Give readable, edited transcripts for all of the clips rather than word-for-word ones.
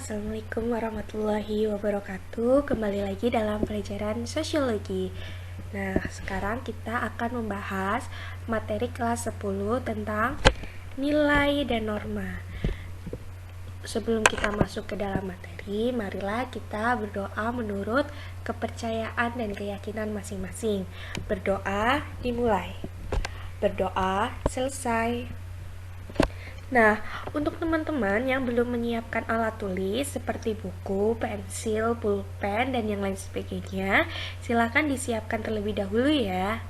Assalamualaikum warahmatullahi wabarakatuh. Kembali lagi dalam pelajaran sosiologi. Nah, sekarang kita akan membahas materi kelas 10 tentang nilai dan norma. Sebelum kita masuk ke dalam materi, marilah kita berdoa menurut kepercayaan dan keyakinan masing-masing. Berdoa dimulai. Berdoa selesai. Nah, untuk teman-teman yang belum menyiapkan alat tulis seperti buku, pensil, pulpen, dan yang lain sebagainya, silakan disiapkan terlebih dahulu ya.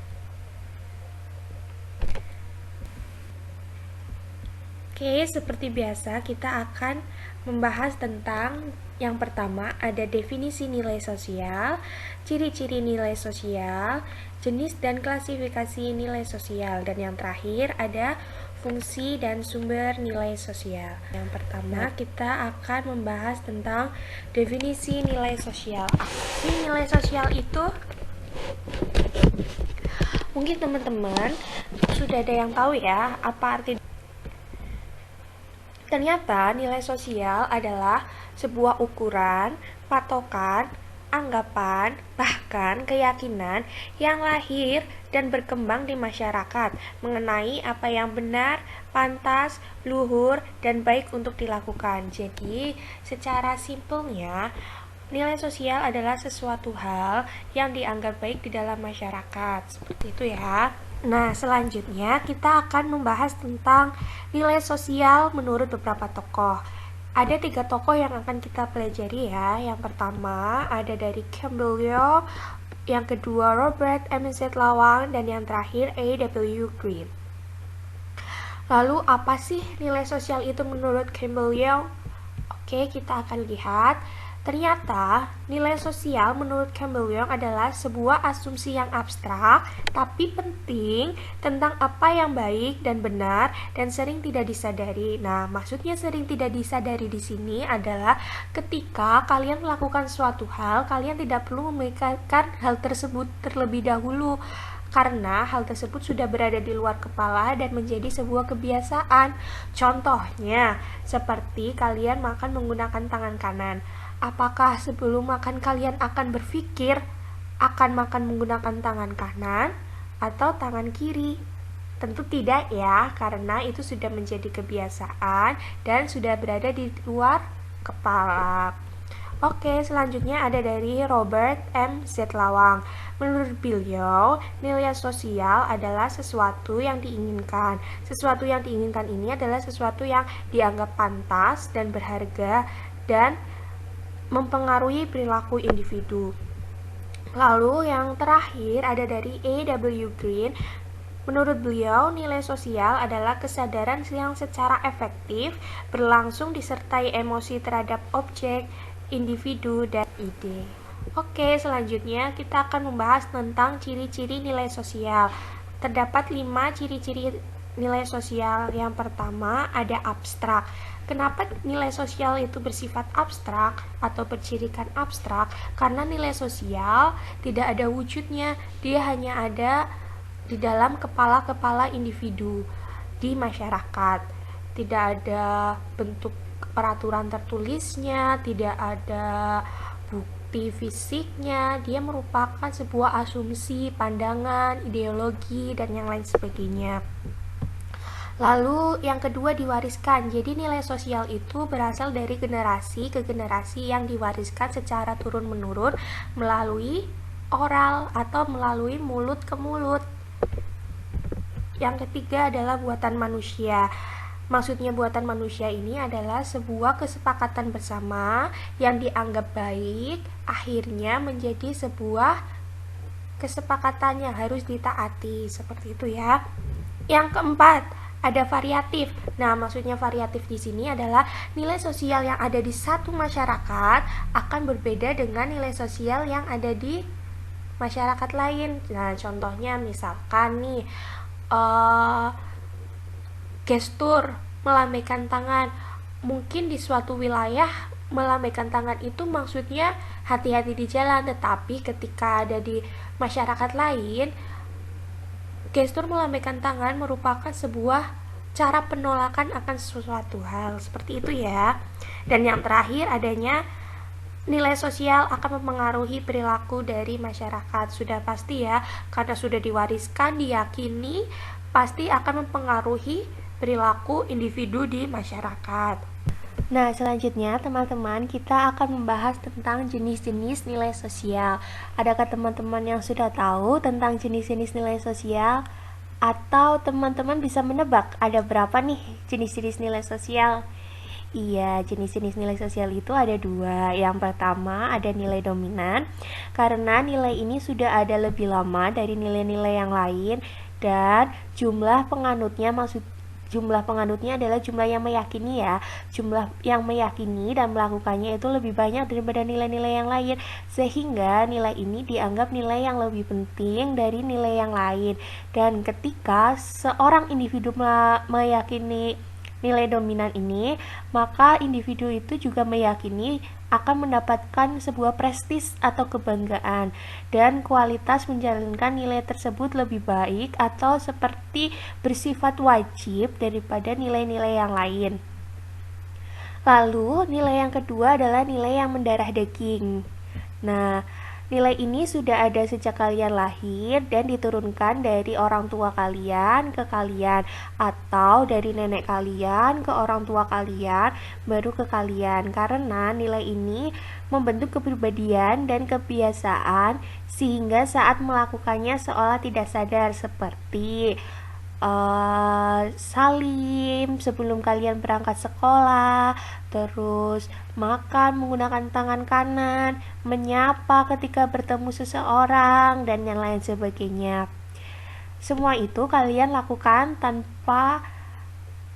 Oke, seperti biasa kita akan membahas tentang yang pertama ada definisi nilai sosial, ciri-ciri nilai sosial, jenis dan klasifikasi nilai sosial, dan yang terakhir ada fungsi dan sumber nilai sosial. Yang pertama kita akan membahas tentang definisi nilai sosial. Apa sih nilai sosial itu? Mungkin teman-teman sudah ada yang tahu ya apa arti. Ternyata nilai sosial adalah sebuah ukuran, patokan, anggapan, bahkan keyakinan yang lahir dan berkembang di masyarakat mengenai apa yang benar, pantas, luhur, dan baik untuk dilakukan. Jadi, secara simpelnya, nilai sosial adalah sesuatu hal yang dianggap baik di dalam masyarakat. Seperti itu ya. Nah, selanjutnya kita akan membahas tentang nilai sosial menurut beberapa tokoh. Ada 3 tokoh yang akan kita pelajari ya. Yang pertama ada dari Campbell Young, yang kedua Robert M. Z. Lawang, dan yang terakhir A.W. Green. Lalu apa sih nilai sosial itu menurut Campbell Young? Oke, kita akan lihat. Ternyata nilai sosial menurut Campbell Young adalah sebuah asumsi yang abstrak tapi penting tentang apa yang baik dan benar dan sering tidak disadari. Nah, maksudnya sering tidak disadari di sini adalah ketika kalian melakukan suatu hal, kalian tidak perlu memikirkan hal tersebut terlebih dahulu karena hal tersebut sudah berada di luar kepala dan menjadi sebuah kebiasaan. Contohnya, seperti kalian makan menggunakan tangan kanan. Apakah sebelum makan kalian akan berpikir akan makan menggunakan tangan kanan atau tangan kiri? Tentu tidak ya, karena itu sudah menjadi kebiasaan dan sudah berada di luar kepala. Oke, selanjutnya ada dari Robert M. Z. Lawang. Menurut beliau, nilai sosial adalah sesuatu yang diinginkan. Sesuatu yang diinginkan ini adalah sesuatu yang dianggap pantas dan berharga dan mempengaruhi perilaku individu. Lalu yang terakhir ada dari A.W. Green. Menurut beliau, nilai sosial adalah kesadaran yang secara efektif berlangsung disertai emosi terhadap objek, individu, dan ide. Oke, selanjutnya kita akan membahas tentang ciri-ciri nilai sosial. Terdapat 5 ciri-ciri nilai sosial. Yang pertama ada abstrak. Kenapa nilai sosial itu bersifat abstrak atau bercirikan abstrak? Karena nilai sosial tidak ada wujudnya, dia hanya ada di dalam kepala-kepala individu di masyarakat. Tidak ada bentuk peraturan tertulisnya, tidak ada bukti fisiknya, dia merupakan sebuah asumsi, pandangan, ideologi, dan yang lain sebagainya. Lalu yang kedua diwariskan. Jadi nilai sosial itu berasal dari generasi ke generasi yang diwariskan secara turun-menurun melalui oral atau melalui mulut ke mulut. Yang ketiga adalah buatan manusia. Maksudnya buatan manusia ini adalah sebuah kesepakatan bersama yang dianggap baik, akhirnya menjadi sebuah kesepakatan yang harus ditaati. Seperti itu ya. Yang keempat, ada variatif. Nah, maksudnya variatif di sini adalah nilai sosial yang ada di satu masyarakat akan berbeda dengan nilai sosial yang ada di masyarakat lain. Nah, contohnya misalkan nih, gestur melambaikan tangan. Mungkin di suatu wilayah melambaikan tangan itu maksudnya hati-hati di jalan, tetapi ketika ada di masyarakat lain, gestur melambaikan tangan merupakan sebuah cara penolakan akan sesuatu hal. Seperti itu ya. Dan yang terakhir adanya nilai sosial akan mempengaruhi perilaku dari masyarakat. Sudah pasti ya, karena sudah diwariskan, diyakini pasti akan mempengaruhi perilaku individu di masyarakat. Nah, selanjutnya teman-teman kita akan membahas tentang jenis-jenis nilai sosial. Adakah teman-teman yang sudah tahu tentang jenis-jenis nilai sosial? Atau teman-teman bisa menebak ada berapa nih jenis-jenis nilai sosial? Iya, jenis-jenis nilai sosial itu ada dua. Yang pertama ada nilai dominan, karena nilai ini sudah ada lebih lama dari nilai-nilai yang lain dan jumlah penganutnya adalah jumlah yang meyakini ya. Jumlah yang meyakini dan melakukannya itu lebih banyak daripada nilai-nilai yang lain, sehingga nilai ini dianggap nilai yang lebih penting dari nilai yang lain. Dan ketika seorang individu meyakini nilai dominan ini, maka individu itu juga meyakini akan mendapatkan sebuah prestis atau kebanggaan dan kualitas menjalankan nilai tersebut lebih baik atau seperti bersifat wajib daripada nilai-nilai yang lain. Lalu, nilai yang kedua adalah nilai yang mendarah daging. Nah, nilai ini sudah ada sejak kalian lahir dan diturunkan dari orang tua kalian ke kalian, atau dari nenek kalian ke orang tua kalian baru ke kalian, karena nilai ini membentuk kepribadian dan kebiasaan sehingga saat melakukannya seolah tidak sadar, seperti salim sebelum kalian berangkat sekolah, terus makan menggunakan tangan kanan, menyapa ketika bertemu seseorang, dan yang lain sebagainya. Semua itu kalian lakukan tanpa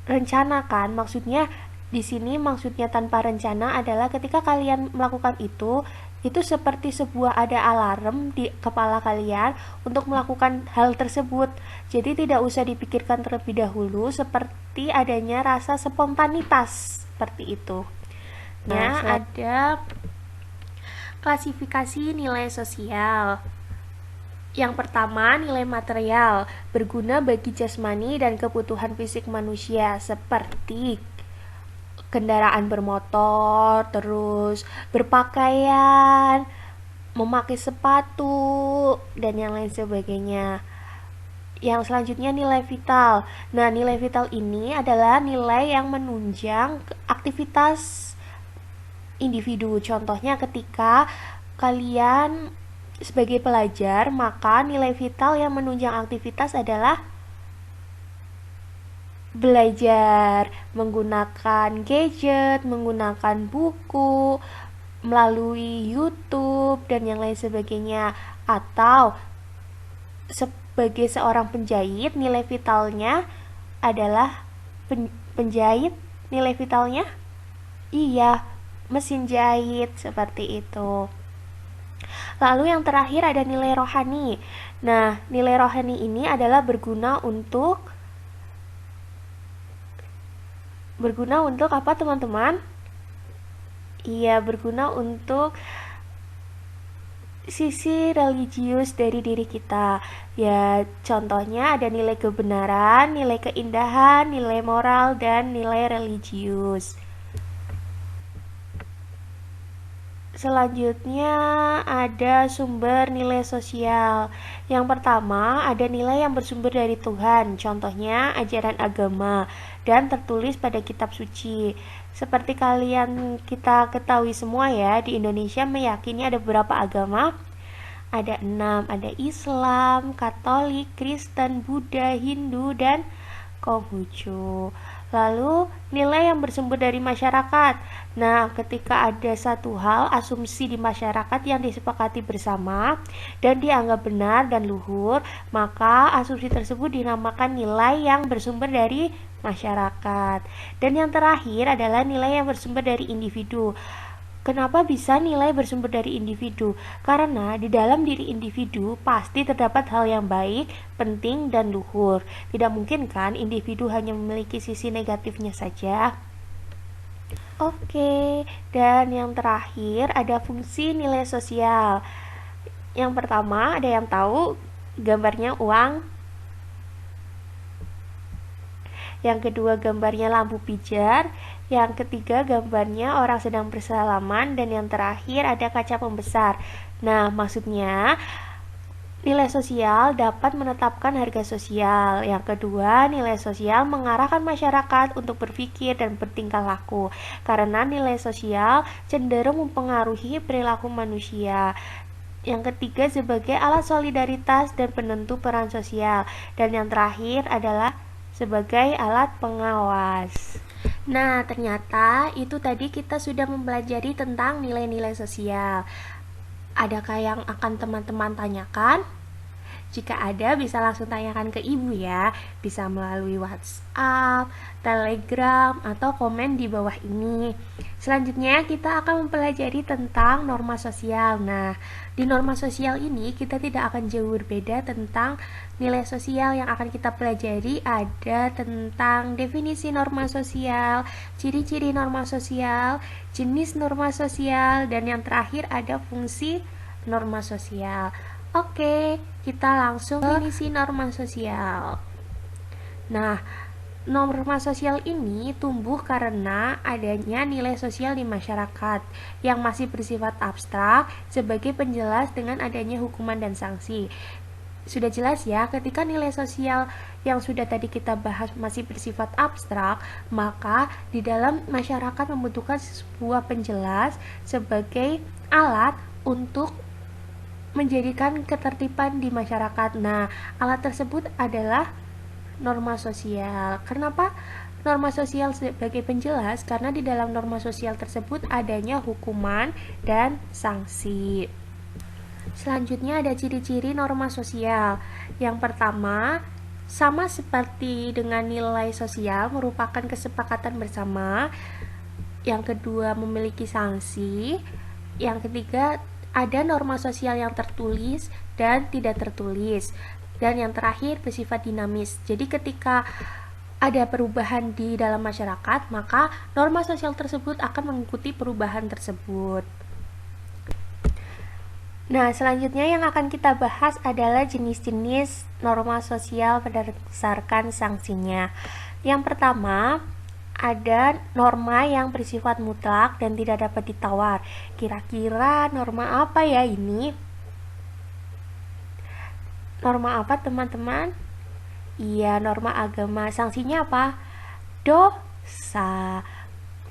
rencana kan? Maksudnya di sini maksudnya tanpa rencana adalah ketika kalian melakukan itu seperti sebuah ada alarm di kepala kalian untuk melakukan hal tersebut. Jadi tidak usah dipikirkan terlebih dahulu, seperti adanya rasa spontanitas seperti itu. Nah, ada klasifikasi nilai sosial. Yang pertama, nilai material, berguna bagi jasmani dan kebutuhan fisik manusia, seperti kendaraan bermotor, terus berpakaian, memakai sepatu, dan yang lain sebagainya. Yang selanjutnya nilai vital. Nah, nilai vital ini adalah nilai yang menunjang aktivitas individu. Contohnya ketika kalian sebagai pelajar, maka nilai vital yang menunjang aktivitas adalah belajar menggunakan gadget, menggunakan buku, melalui YouTube, dan yang lain sebagainya. Atau sebagai seorang penjahit, nilai vitalnya adalah penjahit, nilai vitalnya iya, mesin jahit, seperti itu. Lalu yang terakhir ada nilai rohani. Nah, nilai rohani ini adalah berguna untuk apa teman-teman? Iya, berguna untuk sisi religius dari diri kita. Ya, contohnya ada nilai kebenaran, nilai keindahan, nilai moral, dan nilai religius. Selanjutnya ada sumber nilai sosial. Yang pertama ada nilai yang bersumber dari Tuhan, contohnya ajaran agama dan tertulis pada kitab suci. Seperti kita ketahui semua ya, di Indonesia meyakini ada beberapa agama. Ada 6, ada Islam, Katolik, Kristen, Buddha, Hindu, dan Konghucu. Lalu nilai yang bersumber dari masyarakat. Nah, ketika ada satu hal asumsi di masyarakat yang disepakati bersama dan dianggap benar dan luhur, maka asumsi tersebut dinamakan nilai yang bersumber dari masyarakat. Dan yang terakhir adalah nilai yang bersumber dari individu. Kenapa bisa nilai bersumber dari individu? Karena di dalam diri individu pasti terdapat hal yang baik, penting, dan luhur. Tidak mungkin kan individu hanya memiliki sisi negatifnya saja. Oke, dan yang terakhir ada fungsi nilai sosial. Yang pertama, ada yang tahu gambarnya uang. Yang kedua gambarnya lampu pijar. Yang ketiga gambarnya orang sedang bersalaman, dan yang terakhir ada kaca pembesar. Nah, maksudnya nilai sosial dapat menetapkan harga sosial. Yang kedua, nilai sosial mengarahkan masyarakat untuk berpikir dan bertingkah laku, karena nilai sosial cenderung mempengaruhi perilaku manusia. Yang ketiga, sebagai alat solidaritas dan penentu peran sosial. Dan yang terakhir adalah sebagai alat pengawas. Nah, ternyata itu tadi kita sudah mempelajari tentang nilai-nilai sosial. Adakah yang akan teman-teman tanyakan? Jika ada, bisa langsung tanyakan ke ibu ya. Bisa melalui WhatsApp, Telegram, atau komen di bawah ini. Selanjutnya kita akan mempelajari tentang norma sosial. Nah, di norma sosial ini kita tidak akan jauh berbeda tentang nilai sosial. Yang akan kita pelajari ada tentang definisi norma sosial, ciri-ciri norma sosial, jenis norma sosial, dan yang terakhir ada fungsi norma sosial. Oke, kita langsung ke definisi norma sosial. Nah, norma sosial ini tumbuh karena adanya nilai sosial di masyarakat yang masih bersifat abstrak sebagai penjelas dengan adanya hukuman dan sanksi. Sudah jelas ya, ketika nilai sosial yang sudah tadi kita bahas masih bersifat abstrak, maka di dalam masyarakat membutuhkan sebuah penjelas sebagai alat untuk menjadikan ketertiban di masyarakat. Nah, alat tersebut adalah norma sosial. Kenapa norma sosial sebagai penjelas? Karena di dalam norma sosial tersebut adanya hukuman dan sanksi. Selanjutnya ada ciri-ciri norma sosial. Yang pertama, sama seperti dengan nilai sosial, merupakan kesepakatan bersama. Yang kedua, memiliki sanksi. Yang ketiga, ada norma sosial yang tertulis dan tidak tertulis. Dan yang terakhir, bersifat dinamis. Jadi ketika ada perubahan di dalam masyarakat, maka norma sosial tersebut akan mengikuti perubahan tersebut. Nah, selanjutnya yang akan kita bahas adalah jenis-jenis norma sosial berdasarkan sanksinya. Yang pertama, ada norma yang bersifat mutlak dan tidak dapat ditawar. Kira-kira norma apa ya ini? Norma apa teman-teman? Iya, norma agama. Sanksinya apa? Dosa.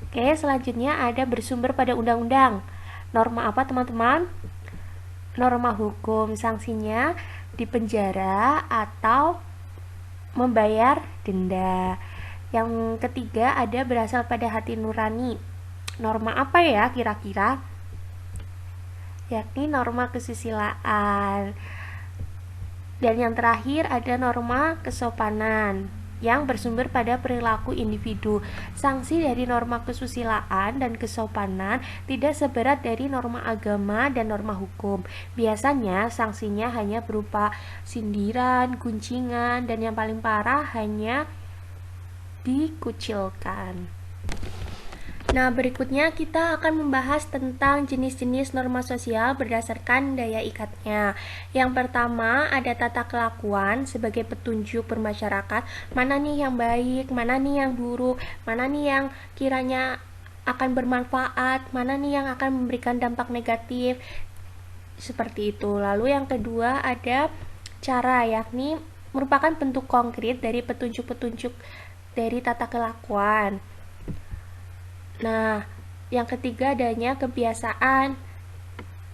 Oke, selanjutnya ada bersumber pada undang-undang. Norma apa teman-teman? Norma hukum. Sanksinya dipenjara atau membayar denda. Yang ketiga ada berasal pada hati nurani. Norma apa ya kira-kira? Yakni norma kesusilaan. Dan yang terakhir ada norma kesopanan yang bersumber pada perilaku individu. Sanksi dari norma kesusilaan dan kesopanan tidak seberat dari norma agama dan norma hukum. Biasanya sanksinya hanya berupa sindiran, guncingan, dan yang paling parah hanya dikucilkan. Nah, berikutnya kita akan membahas tentang jenis-jenis norma sosial berdasarkan daya ikatnya. Yang pertama, ada tata kelakuan sebagai petunjuk bermasyarakat, mana nih yang baik, mana nih yang buruk, mana nih yang kiranya akan bermanfaat, mana nih yang akan memberikan dampak negatif, seperti itu. Lalu yang kedua ada cara, yakni merupakan bentuk konkret dari petunjuk-petunjuk dari tata kelakuan. Nah, yang ketiga adanya kebiasaan,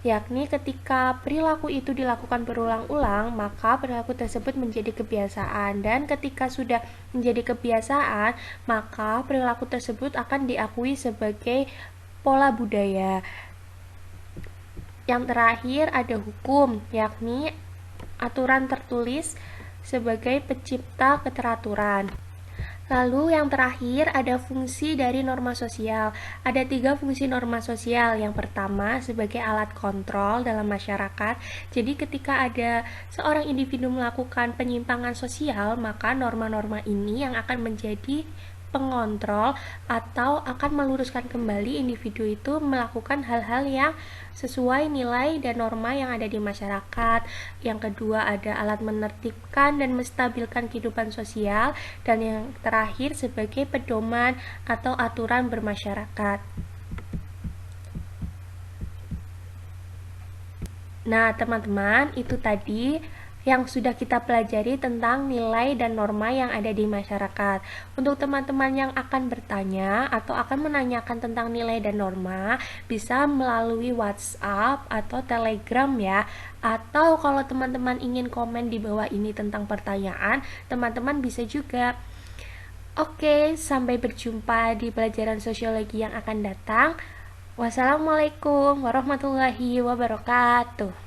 yakni ketika perilaku itu dilakukan berulang-ulang, maka perilaku tersebut menjadi kebiasaan, dan ketika sudah menjadi kebiasaan, maka perilaku tersebut akan diakui sebagai pola budaya. Yang terakhir ada hukum, yakni aturan tertulis sebagai pencipta keteraturan. Lalu yang terakhir ada fungsi dari norma sosial. Ada 3 fungsi norma sosial. Yang pertama sebagai alat kontrol dalam masyarakat. Jadi ketika ada seorang individu melakukan penyimpangan sosial, maka norma-norma ini yang akan menjadi pengontrol atau akan meluruskan kembali individu itu melakukan hal-hal yang sesuai nilai dan norma yang ada di masyarakat. Yang kedua ada alat menertibkan dan menstabilkan kehidupan sosial, dan yang terakhir sebagai pedoman atau aturan bermasyarakat. Nah, teman-teman, itu tadi yang sudah kita pelajari tentang nilai dan norma yang ada di masyarakat. Untuk teman-teman yang akan bertanya atau akan menanyakan tentang nilai dan norma, bisa melalui WhatsApp atau Telegram ya. Atau kalau teman-teman ingin komen di bawah ini tentang pertanyaan, teman-teman bisa juga. Oke, sampai berjumpa di pelajaran sosiologi yang akan datang. Wassalamualaikum warahmatullahi wabarakatuh.